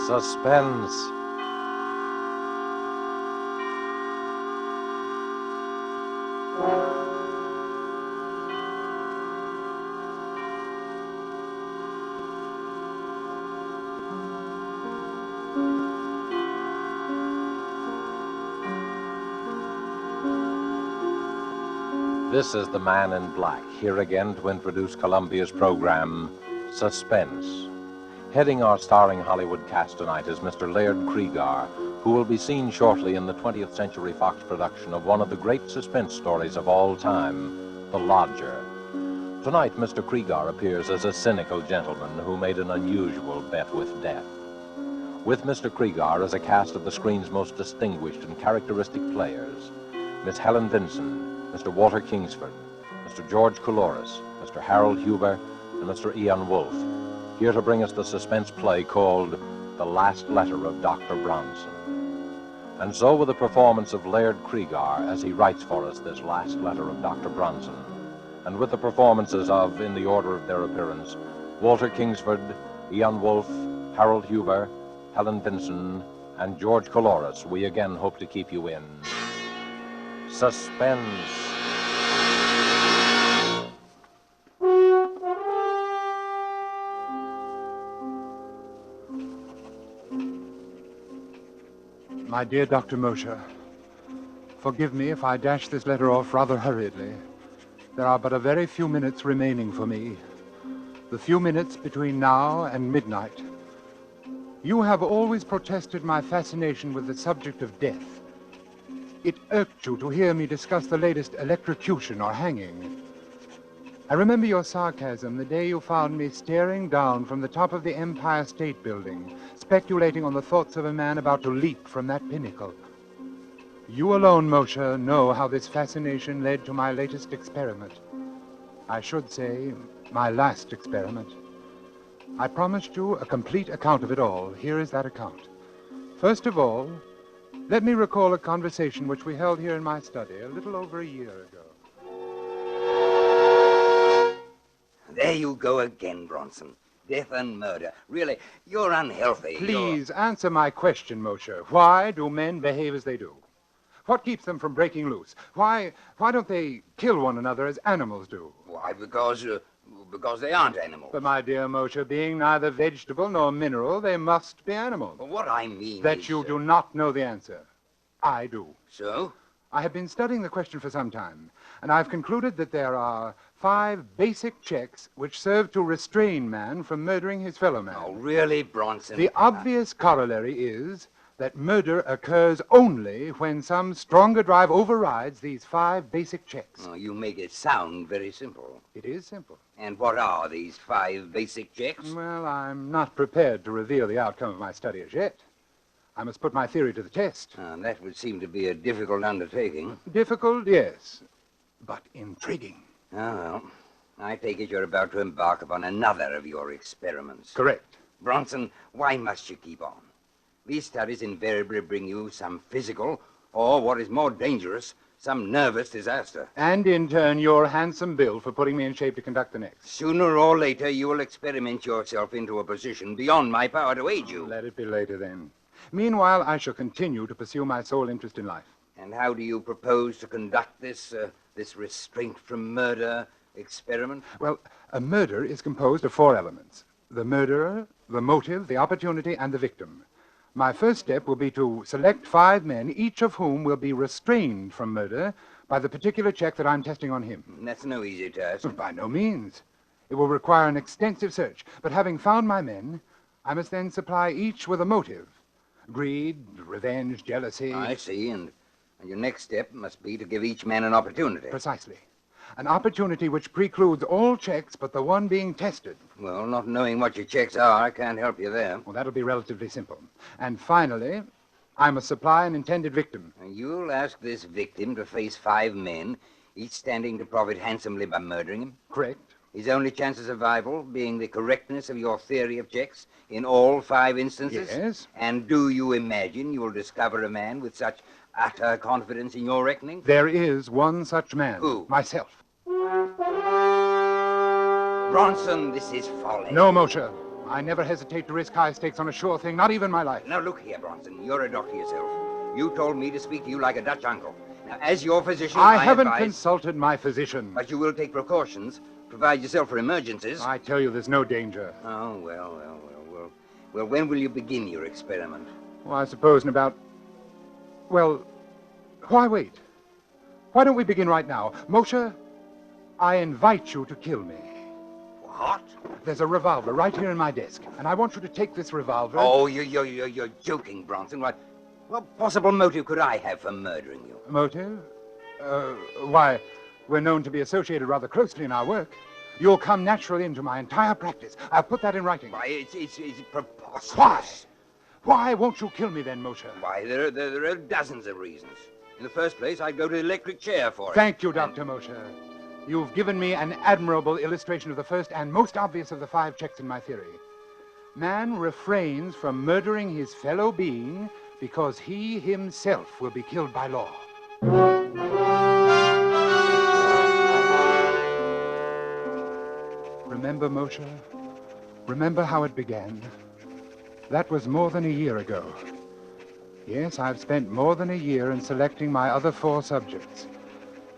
Suspense. This is the Man in Black, here again to introduce Columbia's program, Suspense. Heading our starring Hollywood cast tonight is Mr. Laird Cregar, who will be seen shortly in the 20th Century Fox production of one of the great suspense stories of all time, The Lodger. Tonight, Mr. Cregar appears as a cynical gentleman who made an unusual bet with death. With Mr. Cregar as a cast of the screen's most distinguished and characteristic players, Miss Helen Vinson, Mr. Walter Kingsford, Mr. George Couloris, Mr. Harold Huber, and Mr. Ian Wolfe, here to bring us the suspense play called The Last Letter of Dr. Bronson. And so with the performance of Laird Cregar as he writes for us this last letter of Dr. Bronson, and with the performances of, in the order of their appearance, Walter Kingsford, Ian Wolfe, Harold Huber, Helen Vinson, and George Couloris, we again hope to keep you in Suspense. My dear Dr. Mosher, forgive me if I dash this letter off rather hurriedly. There are but a very few minutes remaining for me. The few minutes between now and midnight. You have always protested my fascination with the subject of death. It irked you to hear me discuss the latest electrocution or hanging. I remember your sarcasm the day you found me staring down from the top of the Empire State Building, speculating on the thoughts of a man about to leap from that pinnacle. You alone, Moshe, know how this fascination led to my latest experiment. I should say, my last experiment. I promised you a complete account of it all. Here is that account. First of all, let me recall a conversation which we held here in my study a little over a year ago. There you go again, Bronson. Death and murder. Really, you're unhealthy. Please answer my question, Moshe. Why do men behave as they do? What keeps them from breaking loose? Why don't they kill one another as animals do? Why, because they aren't animals. But, my dear Moshe, being neither vegetable nor mineral, they must be animals. Well, what I mean That is... you do not know the answer. I do. So? I have been studying the question for some time, and I've concluded that there are 5 basic checks which serve to restrain man from murdering his fellow man. Oh, really, Bronson? The obvious corollary is that murder occurs only when some stronger drive overrides these 5 basic checks. Oh, you make it sound very simple. It is simple. And what are these 5 basic checks? Well, I'm not prepared to reveal the outcome of my study as yet. I must put my theory to the test. That would seem to be a difficult undertaking. Difficult, yes, but intriguing. Oh, well, I take it you're about to embark upon another of your experiments. Correct. Bronson, why must you keep on? These studies invariably bring you some physical, or what is more dangerous, some nervous disaster. And in turn, your handsome bill for putting me in shape to conduct the next. Sooner or later, you will experiment yourself into a position beyond my power to aid you. Let it be later, then. Meanwhile, I shall continue to pursue my sole interest in life. And how do you propose to conduct this restraint from murder experiment? Well, a murder is composed of 4 elements. The murderer, the motive, the opportunity, and the victim. My first step will be to select 5 men, each of whom will be restrained from murder by the particular check that I'm testing on him. That's no easy task. By no means. It will require an extensive search. But having found my men, I must then supply each with a motive. Greed, revenge, jealousy. I see, and your next step must be to give each man an opportunity. Precisely. An opportunity which precludes all checks but the one being tested. Well, not knowing what your checks are, I can't help you there. Well, that'll be relatively simple. And finally, I must supply an intended victim. You'll ask this victim to face 5 men, each standing to profit handsomely by murdering him. Correct. His only chance of survival being the correctness of your theory of checks in all 5 instances? Yes. And do you imagine you will discover a man with such utter confidence in your reckoning? There is one such man. Who? Myself. Bronson, this is folly. No, Moshe. I never hesitate to risk high stakes on a sure thing, not even my life. Now, look here, Bronson. You're a doctor yourself. You told me to speak to you like a Dutch uncle. Now, as your physician, I haven't advise... consulted my physician. But you will take precautions, provide yourself for emergencies. I tell you, there's no danger. Oh, well. Well, when will you begin your experiment? Well, I suppose in about... Well, why wait? Why don't we begin right now? Moshe, I invite you to kill me. What? There's a revolver right here in my desk, and I want you to take this revolver... Oh, you're joking, Bronson. What possible motive could I have for murdering you? Motive? Why, we're known to be associated rather closely in our work. You'll come naturally into my entire practice. I'll put that in writing. Why, it's preposterous. Why? Why won't you kill me then, Moshe? Why, there are dozens of reasons. In the first place, I'd go to the electric chair for it. Thank you, Dr. Moshe. You've given me an admirable illustration of the first and most obvious of the 5 checks in my theory. Man refrains from murdering his fellow being because he himself will be killed by law. Remember, Moshe? Remember how it began? That was more than a year ago. Yes, I've spent more than a year in selecting my other 4 subjects,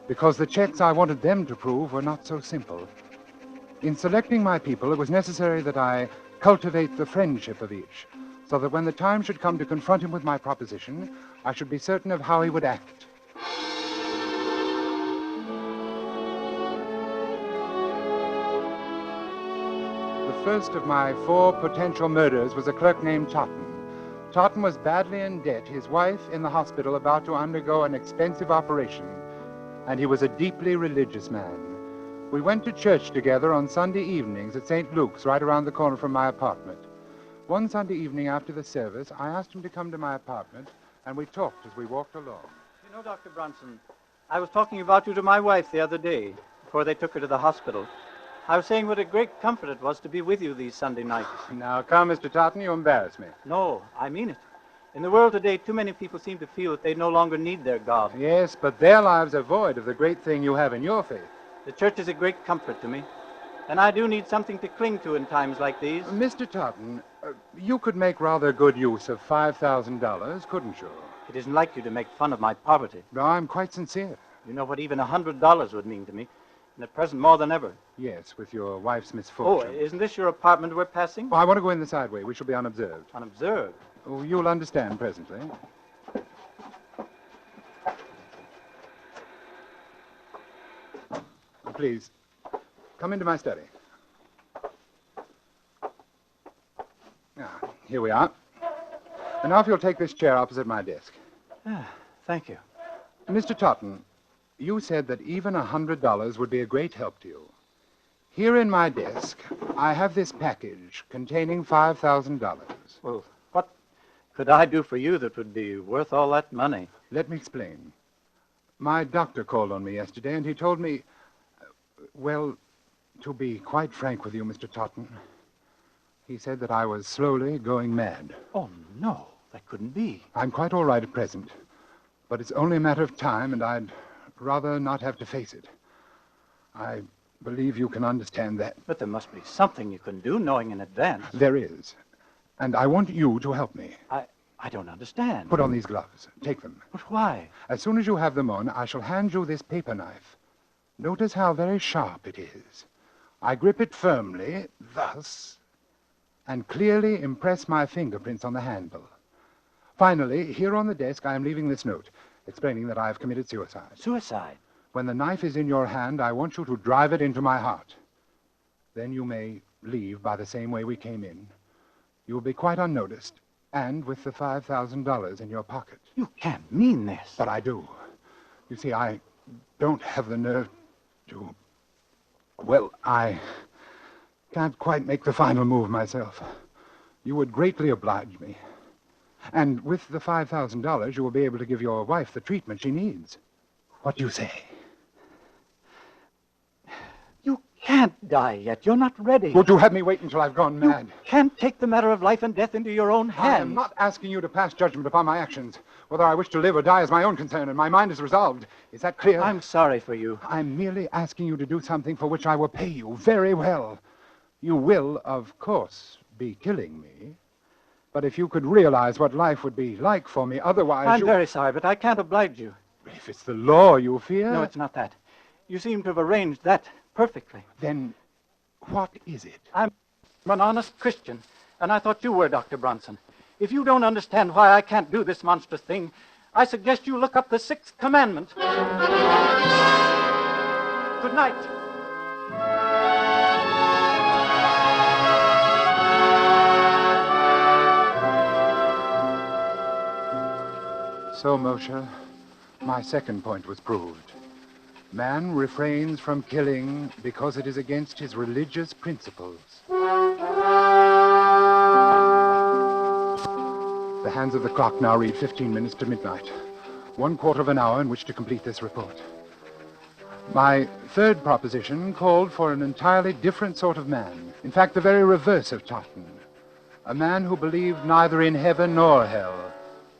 because the checks I wanted them to prove were not so simple. In selecting my people, it was necessary that I cultivate the friendship of each, so that when the time should come to confront him with my proposition, I should be certain of how he would act. The first of my 4 potential murders was a clerk named Totten. Totten was badly in debt, his wife in the hospital about to undergo an expensive operation, and he was a deeply religious man. We went to church together on Sunday evenings at St. Luke's, right around the corner from my apartment. One Sunday evening after the service, I asked him to come to my apartment, and we talked as we walked along. You know, Dr. Bronson, I was talking about you to my wife the other day, before they took her to the hospital. I was saying what a great comfort it was to be with you these Sunday nights. Now, come, Mr. Totten, you embarrass me. No, I mean it. In the world today, too many people seem to feel that they no longer need their God. Yes, but their lives are void of the great thing you have in your faith. The church is a great comfort to me, and I do need something to cling to in times like these. Mr. Totten, you could make rather good use of $5,000, couldn't you? It isn't like you to make fun of my poverty. No, I'm quite sincere. You know what even $100 would mean to me, and at present more than ever. Yes, with your wife's Oh, misfortune. isn't this your apartment we're passing? Well, I want to go in the side way. We shall be unobserved. Unobserved. Oh, you'll understand presently. Please, come into my study. Here we are. And now if you'll take this chair opposite my desk. Thank you. Mr. Totten, you said that even $100 would be a great help to you. Here in my desk, I have this package containing $5,000. Well, what could I do for you that would be worth all that money? Let me explain. My doctor called on me yesterday, and he told me, well, to be quite frank with you, Mr. Totten, he said that I was slowly going mad. Oh, no, that couldn't be. I'm quite all right at present, but it's only a matter of time, and I'd rather not have to face it. I believe you can understand that. But there must be something you can do, knowing in advance. There is, and I want you to help me. I don't understand. Put on these gloves. Take them. But why? As soon as you have them on, I shall hand you this paper knife. Notice how very sharp it is. I grip it firmly, thus, and clearly impress my fingerprints on the handle. Finally, here on the desk, I am leaving this note, explaining that I have committed suicide. Suicide? When the knife is in your hand, I want you to drive it into my heart. Then you may leave by the same way we came in. You will be quite unnoticed, and with the $5,000 in your pocket. You can't mean this. But I do. You see, I don't have the nerve to... Well, I can't quite make the final move myself. You would greatly oblige me. And with the $5,000, you will be able to give your wife the treatment she needs. What do you say? You can't die yet. You're not ready. Would you have me wait until I've gone mad? You can't take the matter of life and death into your own hands. I am not asking you to pass judgment upon my actions. Whether I wish to live or die is my own concern, and my mind is resolved. Is that clear? I'm sorry for you. I'm merely asking you to do something for which I will pay you very well. You will, of course, be killing me. But if you could realize what life would be like for me otherwise, I'm very sorry, but I can't oblige you. If it's the law you fear... No, it's not that. You seem to have arranged that perfectly. Then what is it? I'm an honest Christian, and I thought you were, Dr. Bronson. If you don't understand why I can't do this monstrous thing, I suggest you look up the 6th commandment. Good night. So, Moshe, my second point was proved. Man refrains from killing because it is against his religious principles. The hands of the clock now read 15 minutes to midnight. 1/4 of an hour in which to complete this report. My third proposition called for an entirely different sort of man. In fact, the very reverse of Totten. A man who believed neither in heaven nor hell,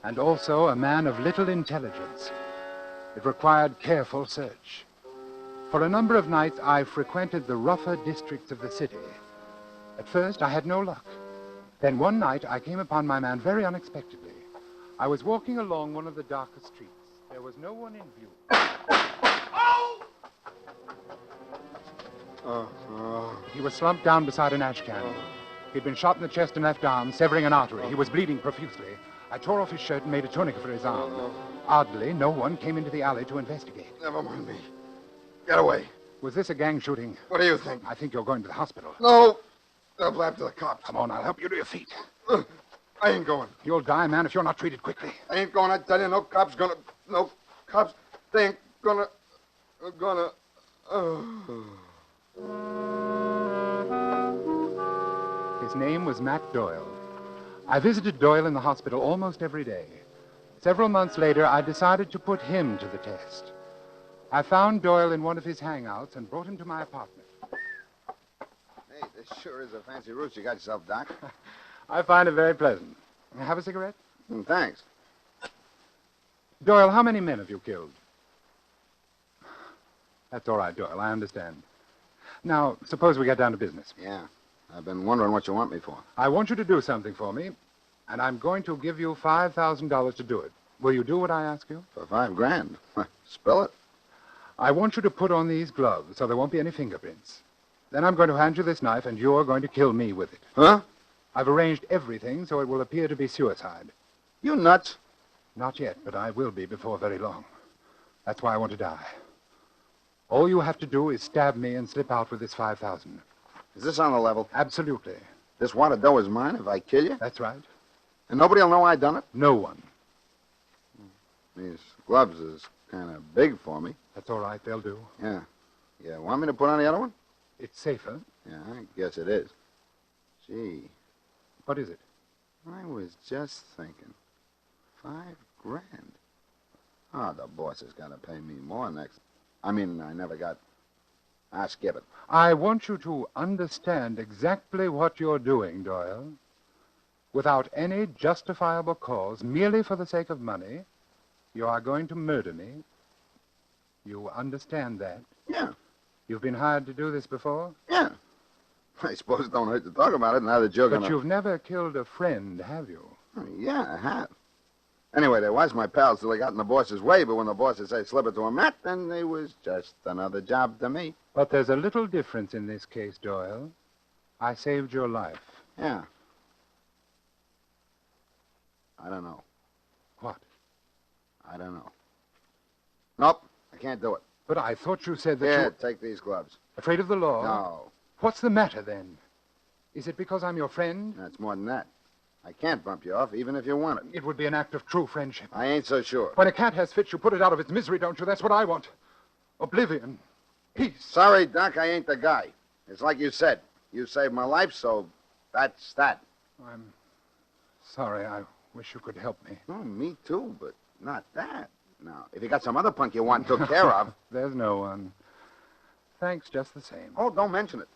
and also a man of little intelligence. It required careful search. For a number of nights, I frequented the rougher districts of the city. At first, I had no luck. Then one night, I came upon my man very unexpectedly. I was walking along one of the darker streets. There was no one in view. He was slumped down beside an ash can. He'd been shot in the chest and left arm, severing an artery. He was bleeding profusely. I tore off his shirt and made a tourniquet for his arm. Oddly, no one came into the alley to investigate. Never mind me. Get away. Was this a gang shooting? What do you think? I think you're going to the hospital. No. They'll blab to the cops. Come on, I'll help you to your feet. I ain't going. You'll die, man, if you're not treated quickly. I ain't going, I tell you. No cops gonna... No cops. They ain't gonna... His name was Matt Doyle. I visited Doyle in the hospital almost every day. Several months later, I decided to put him to the test. I found Doyle in one of his hangouts and brought him to my apartment. Hey, this sure is a fancy roost you got yourself, Doc. I find it very pleasant. Have a cigarette? Thanks. Doyle, how many men have you killed? That's all right, Doyle. I understand. Now, suppose we get down to business. Yeah. I've been wondering what you want me for. I want you to do something for me, and I'm going to give you $5,000 to do it. Will you do what I ask you? For $5,000. Spill it. I want you to put on these gloves so there won't be any fingerprints. Then I'm going to hand you this knife, and you're going to kill me with it. Huh? I've arranged everything so it will appear to be suicide. You nuts. Not yet, but I will be before very long. That's why I want to die. All you have to do is stab me and slip out with this $5,000. Is this on the level? Absolutely. This wad of dough is mine if I kill you? That's right. And nobody will know I done it? No one. These gloves is kind of big for me. That's all right. They'll do. Yeah. Yeah, want me to put on the other one? It's safer. Yeah, I guess it is. Gee, What is it? I was just thinking. $5,000. Oh, the boss has got to pay me more next. I mean, I never got... I'll skip it. I want you to understand exactly what you're doing, Doyle. Without any justifiable cause, merely for the sake of money, you are going to murder me. You understand that? Yeah, You've been hired to do this before? yeah. I suppose it don't hurt to talk about it now that you're But gonna... you've never killed a friend, have you? Yeah, I have. Anyway, they was my pals till they got in the boss's way, but when the bosses say slip it to a Matt, then they was just another job to me. But there's a little difference in this case, Doyle. I saved your life. Yeah. I don't know. What? I don't know. Nope, I can't do it. But I thought you said that Yeah, you... take these gloves. Afraid of the law? No, What's the matter, then? Is it because I'm your friend? that's more than that. I can't bump you off, even if you want it. It would be an act of true friendship. I ain't so sure. When a cat has fits, you put it out of its misery, don't you? That's what I want. Oblivion. Peace. Sorry, Doc, I ain't the guy. It's like you said. You saved my life, so that's that. I'm sorry. I wish you could help me. Oh, me too, but not that. Now, if you got some other punk you want took care of... There's no one. Thanks just the same. Oh, don't mention it.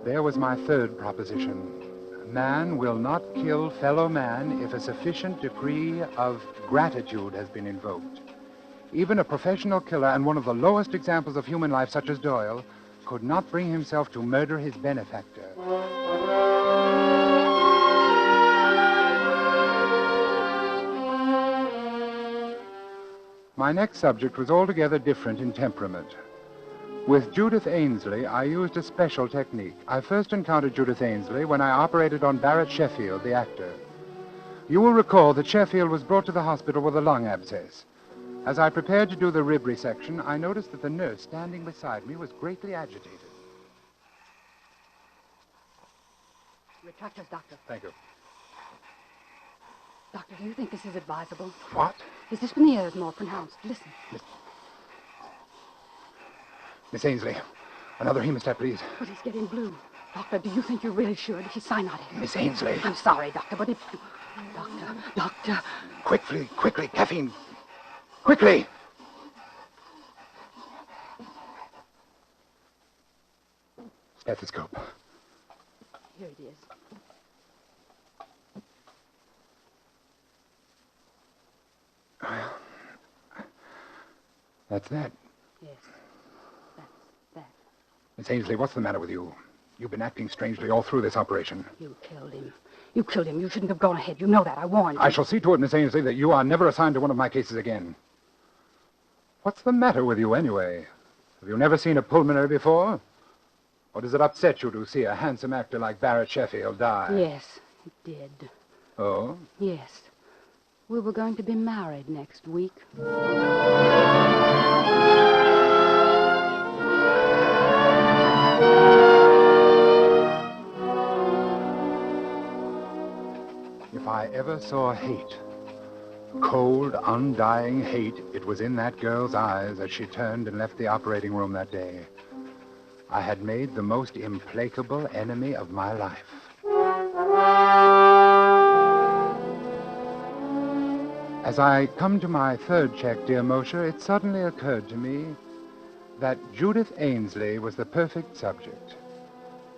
There was my third proposition. Man will not kill fellow man if a sufficient degree of gratitude has been invoked. Even a professional killer and one of the lowest examples of human life, such as Doyle, could not bring himself to murder his benefactor. My next subject was altogether different in temperament. With Judith Ainsley, I used a special technique. I first encountered Judith Ainsley when I operated on Barrett Sheffield, the actor. You will recall that Sheffield was brought to the hospital with a lung abscess. As I prepared to do the rib resection, I noticed that the nurse standing beside me was greatly agitated. Retractors, Doctor. Thank you. Doctor, do you think this is advisable? What? His dyspnea is more pronounced. Listen. Miss Ainsley, another hemostat, please. But he's getting blue. Doctor, do you think you really should? He's cyanotic. Miss Ainsley. I'm sorry, Doctor, but if... Doctor. Quickly, caffeine. Quickly! Stethoscope. Here it is. That's that. Yes, that's that. Miss Ainsley, what's the matter with you? You've been acting strangely all through this operation. You killed him. You killed him. You shouldn't have gone ahead. You know that. I warned you. I shall see to it, Miss Ainsley, that you are never assigned to one of my cases again. What's the matter with you, anyway? Have you never seen a pulmonary before? Or does it upset you to see a handsome actor like Barrett Sheffield die? Yes, it did. Oh? Yes. We were going to be married next week. If I ever saw hate, cold, undying hate, it was in that girl's eyes as she turned and left the operating room that day. I had made the most implacable enemy of my life. As I come to my third check, dear Mosher, it suddenly occurred to me that Judith Ainsley was the perfect subject.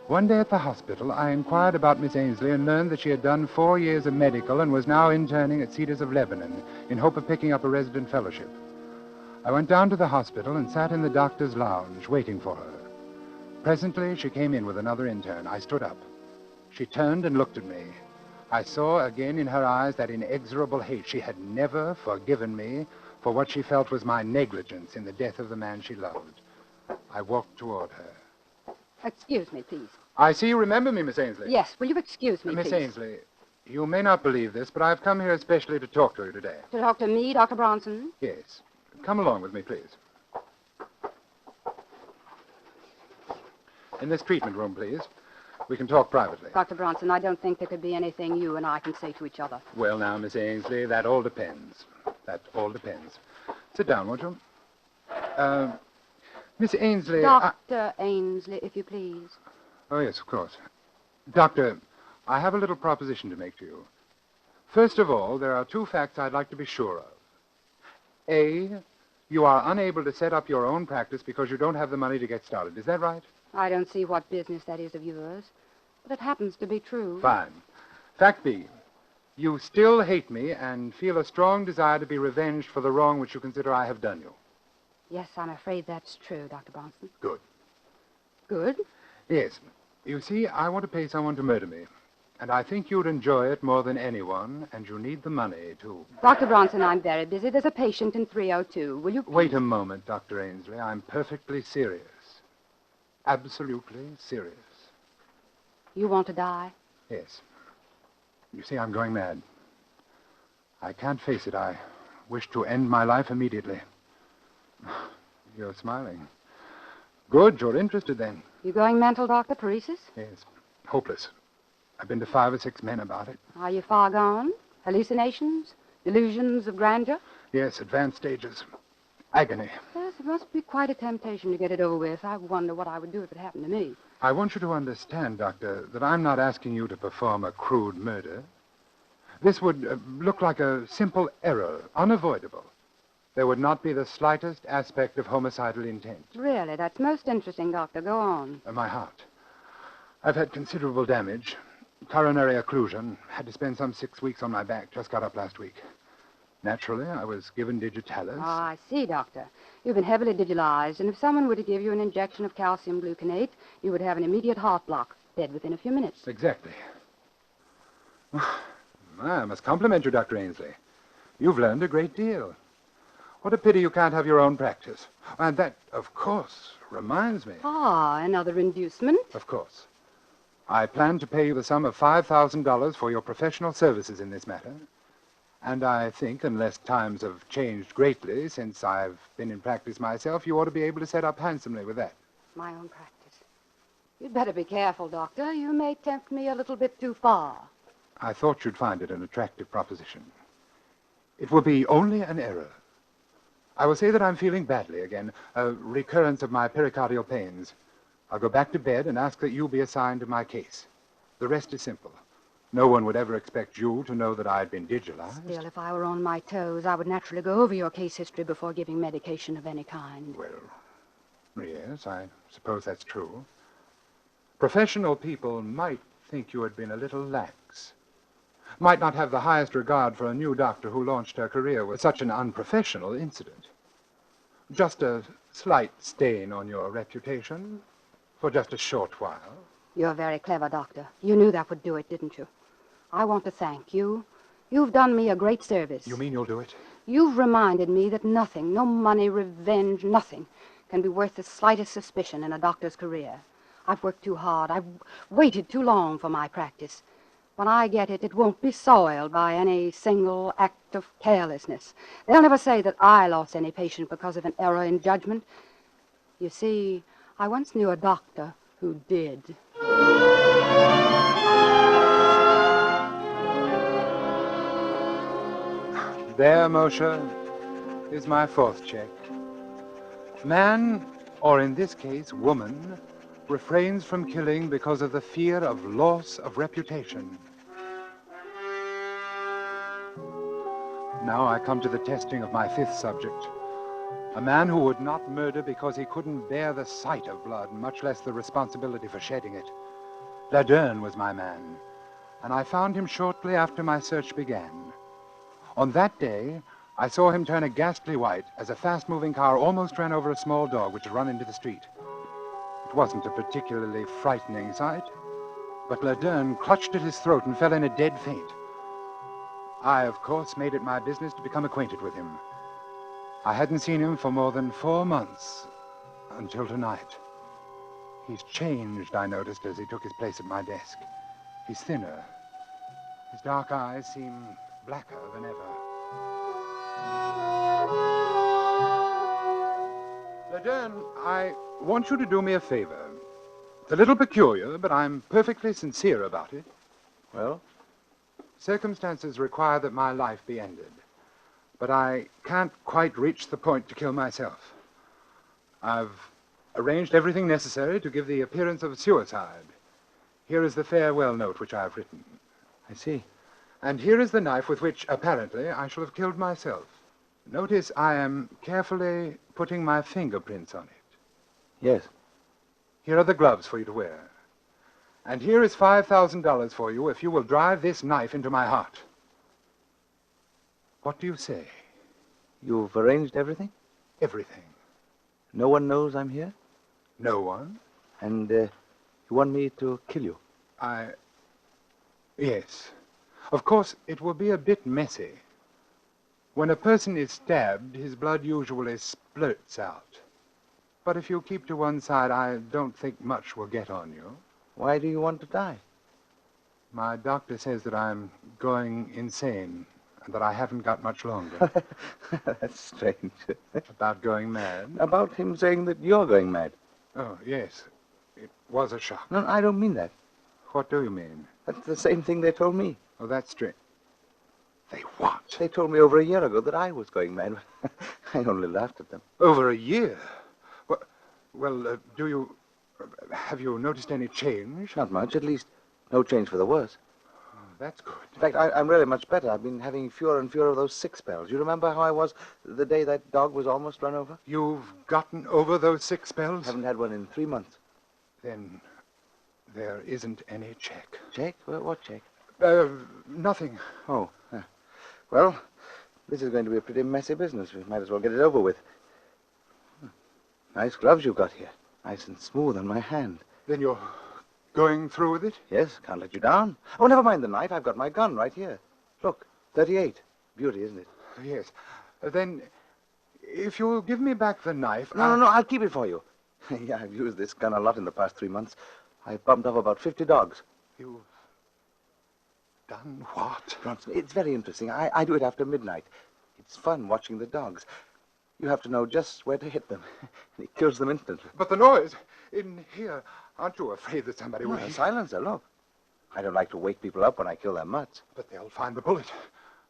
One day at the hospital, I inquired about Miss Ainsley and learned that she had done 4 years of medical and was now interning at Cedars of Lebanon in hope of picking up a resident fellowship. I went down to the hospital and sat in the doctor's lounge waiting for her. Presently, she came in with another intern. I stood up. She turned and looked at me. I saw again in her eyes that inexorable hate. She had never forgiven me for what she felt was my negligence in the death of the man she loved. I walked toward her. Excuse me, please. I see you remember me, Miss Ainsley. Yes, will you excuse me, Miss please? Ainsley, you may not believe this, but I've come here especially to talk to you today. To talk to me, Dr. Bronson? Yes. Come along with me, please. In this treatment room, please. We can talk privately. Dr. Bronson, I don't think there could be anything you and I can say to each other. Well, now, Miss Ainsley, that all depends. That all depends. Sit down, won't you? Miss Ainsley... Dr. Ainsley, if you please. Oh, yes, of course. Doctor, I have a little proposition to make to you. First of all, there are 2 facts I'd like to be sure of. A, you are unable to set up your own practice because you don't have the money to get started. Is that right? I don't see what business that is of yours, but it happens to be true. Fine. Fact B, you still hate me and feel a strong desire to be revenged for the wrong which you consider I have done you. Yes, I'm afraid that's true, Dr. Bronson. Good. Good? Yes. You see, I want to pay someone to murder me. And I think you'd enjoy it more than anyone, and you need the money, too. Dr. Bronson, I'm very busy. There's a patient in 302. Will you... Wait a moment, Dr. Ainsley. I'm perfectly serious. Absolutely serious. You want to die? Yes. You see, I'm going mad. I can't face it. I wish to end my life immediately. You're smiling. Good, you're interested then. You going mental, Doctor? Paresis? Yes. Hopeless. I've been to 5 or 6 men about it. Are you far gone? Hallucinations? Delusions of grandeur? Yes, advanced stages. Agony. Yes, it must be quite a temptation to get it over with. I wonder what I would do if it happened to me. I want you to understand, Doctor, that I'm not asking you to perform a crude murder. This would look like a simple error, unavoidable. There would not be the slightest aspect of homicidal intent. Really? That's most interesting, Doctor. Go on. My heart. I've had considerable damage. Coronary occlusion. Had to spend some 6 weeks on my back. Just got up last week. Naturally, I was given digitalis. Oh, I see, Doctor. You've been heavily digitalized, and if someone were to give you an injection of calcium gluconate, you would have an immediate heart block, dead within a few minutes. Exactly. I must compliment you, Dr. Ainsley. You've learned a great deal. What a pity you can't have your own practice. And that, of course, reminds me. Ah, another inducement? Of course. I plan to pay you the sum of $5,000 for your professional services in this matter. And I think, unless times have changed greatly since I've been in practice myself, you ought to be able to set up handsomely with that. My own practice. You'd better be careful, Doctor. You may tempt me a little bit too far. I thought you'd find it an attractive proposition. It will be only an error. I will say that I'm feeling badly again, a recurrence of my pericardial pains. I'll go back to bed and ask that you be assigned to my case. The rest is simple. No one would ever expect you to know that I'd been digitalized. Still, if I were on my toes, I would naturally go over your case history before giving medication of any kind. Well, yes, I suppose that's true. Professional people might think you had been a little lax. Might not have the highest regard for a new doctor who launched her career with such an unprofessional incident. Just a slight stain on your reputation for just a short while. You're very clever, Doctor. You knew that would do it, didn't you? I want to thank you. You've done me a great service. You mean you'll do it? You've reminded me that nothing, no money, revenge, nothing, can be worth the slightest suspicion in a doctor's career. I've worked too hard. I've waited too long for my practice. When I get it, it won't be soiled by any single act of carelessness. They'll never say that I lost any patient because of an error in judgment. You see, I once knew a doctor who did. There, Moshe, is my fourth check. Man, or in this case, woman, refrains from killing because of the fear of loss of reputation. Now I come to the testing of my fifth subject. A man who would not murder because he couldn't bear the sight of blood, much less the responsibility for shedding it. Laderne was my man, and I found him shortly after my search began. On that day, I saw him turn a ghastly white as a fast-moving car almost ran over a small dog which had run into the street. It wasn't a particularly frightening sight, but Laderne clutched at his throat and fell in a dead faint. I, of course, made it my business to become acquainted with him. I hadn't seen him for more than 4 months, until tonight. He's changed, I noticed, as he took his place at my desk. He's thinner. His dark eyes seem blacker than ever. Laderne, I want you to do me a favor. It's a little peculiar, but I'm perfectly sincere about it. Well? Circumstances require that my life be ended, but I can't quite reach the point to kill myself. I've arranged everything necessary to give the appearance of suicide. Here is the farewell note which I have written. I see. And here is the knife with which, apparently, I shall have killed myself. Notice I am carefully putting my fingerprints on it. Yes. Here are the gloves for you to wear. And here is $5,000 for you if you will drive this knife into my heart. What do you say? You've arranged everything? Everything. No one knows I'm here? No one? And you want me to kill you? Yes. Of course, it will be a bit messy. When a person is stabbed, his blood usually splurts out. But if you keep to one side, I don't think much will get on you. Why do you want to die? My doctor says that I'm going insane and that I haven't got much longer. That's strange. About going mad? About him saying that you're going mad. Oh, yes. It was a shock. No, I don't mean that. What do you mean? That's the same thing they told me. Oh, that's strange. They what? They told me over a year ago that I was going mad. I only laughed at them. Over a year? Have you noticed any change? Not much, at least no change for the worse. Oh, that's good. In fact, I'm really much better. I've been having fewer and fewer of those sick spells. You remember how I was the day that dog was almost run over? You've gotten over those sick spells? Haven't had one in 3 months. Then there isn't any check. Check? What check? Nothing. Oh. Well, This is going to be a pretty messy business. We might as well get it over with. Nice gloves you've got here. Nice and smooth on my hand. Then you're going through with it? Yes, can't let you down. Oh, never mind the knife. I've got my gun right here. Look, 38. Beauty, isn't it? Yes. Then, if you'll give me back the knife... No, I'll keep it for you. Yeah, I've used this gun a lot in the past 3 months. I've bumped off about 50 dogs. You've done what? Bronson, it's very interesting. I do it after midnight. It's fun watching the dogs. You have to know just where to hit them. And it kills them instantly. But the noise in here, aren't you afraid that somebody will... A silencer, look. I don't like to wake people up when I kill their mutts. But they'll find the bullet.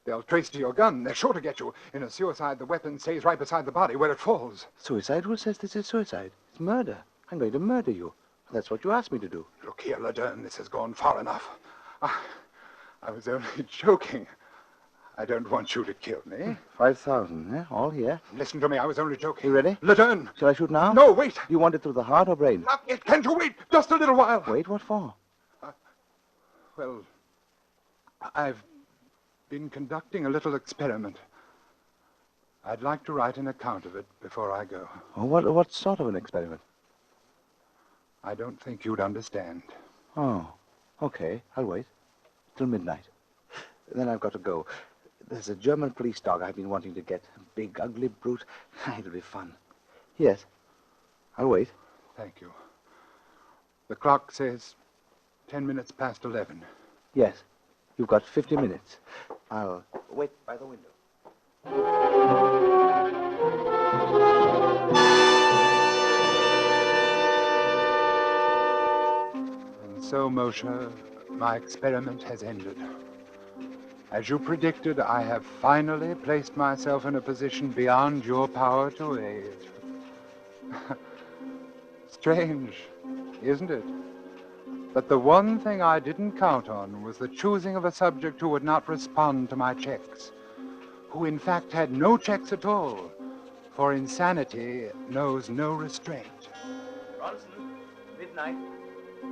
They'll trace to your gun. They're sure to get you. In a suicide, the weapon stays right beside the body where it falls. Suicide? Who says this is suicide? It's murder. I'm going to murder you. That's what you asked me to do. Look here, Ledern, this has gone far enough. I was only joking. I don't want you to kill me. 5,000, eh? All here. Listen to me, I was only joking. You ready? Ledern! Shall I shoot now? No, wait! You want it through the heart or brain? Not yet. Can't you wait? Just a little while. Wait, what for? Well, I've been conducting a little experiment. I'd like to write an account of it before I go. Oh, what sort of an experiment? I don't think you'd understand. Oh, okay. I'll wait. Till midnight. Then I've got to go. There's a German police dog I've been wanting to get. A big, ugly brute. It'll be fun. Yes. I'll wait. Thank you. The clock says 10 minutes past 11. Yes. You've got 50 minutes. I'll wait by the window. And so, Moshe, my experiment has ended. As you predicted, I have finally placed myself in a position beyond your power to aid. Strange, isn't it? But the one thing I didn't count on was the choosing of a subject who would not respond to my checks, who in fact had no checks at all, for insanity knows no restraint. Bronson, midnight.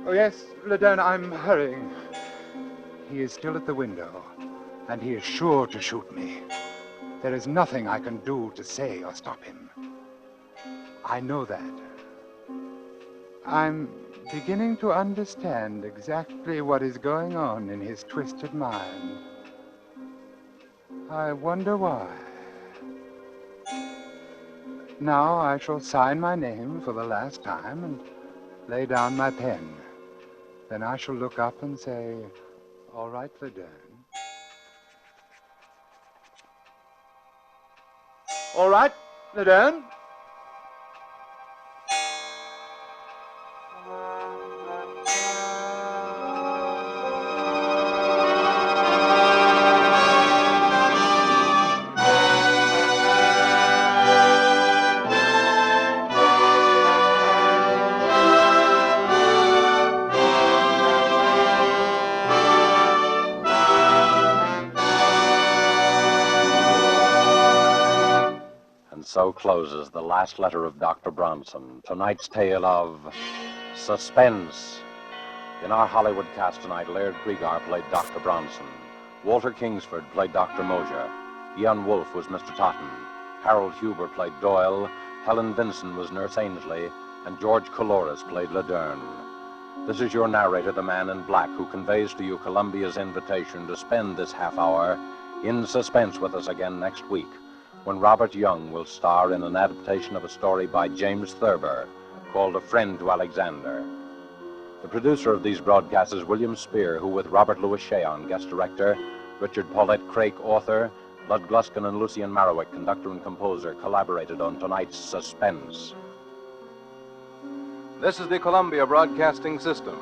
Oh, yes, Ledern, I'm hurrying. He is still at the window, and he is sure to shoot me. There is nothing I can do to say or stop him. I know that. I'm beginning to understand exactly what is going on in his twisted mind. I wonder why. Now I shall sign my name for the last time and lay down my pen. Then I shall look up and say, "All right, Ledern." All right, Ledern. So closes the last letter of Dr. Bronson, tonight's tale of Suspense. In our Hollywood cast tonight, Laird Krieger played Dr. Bronson. Walter Kingsford played Dr. Mosher. Ian Wolfe was Mr. Totten. Harold Huber played Doyle. Helen Vinson was Nurse Ainsley. And George Coloris played Ledern. This is your narrator, the Man in Black, who conveys to you Columbia's invitation to spend this half hour in suspense with us again next week, when Robert Young will star in an adaptation of a story by James Thurber called A Friend to Alexander. The producer of these broadcasts is William Spear, who with Robert Louis Cheon, guest director, Richard Paulette Craik, author, Lud Gluskin and Lucian Marowik, conductor and composer, collaborated on tonight's Suspense. This is the Columbia Broadcasting System.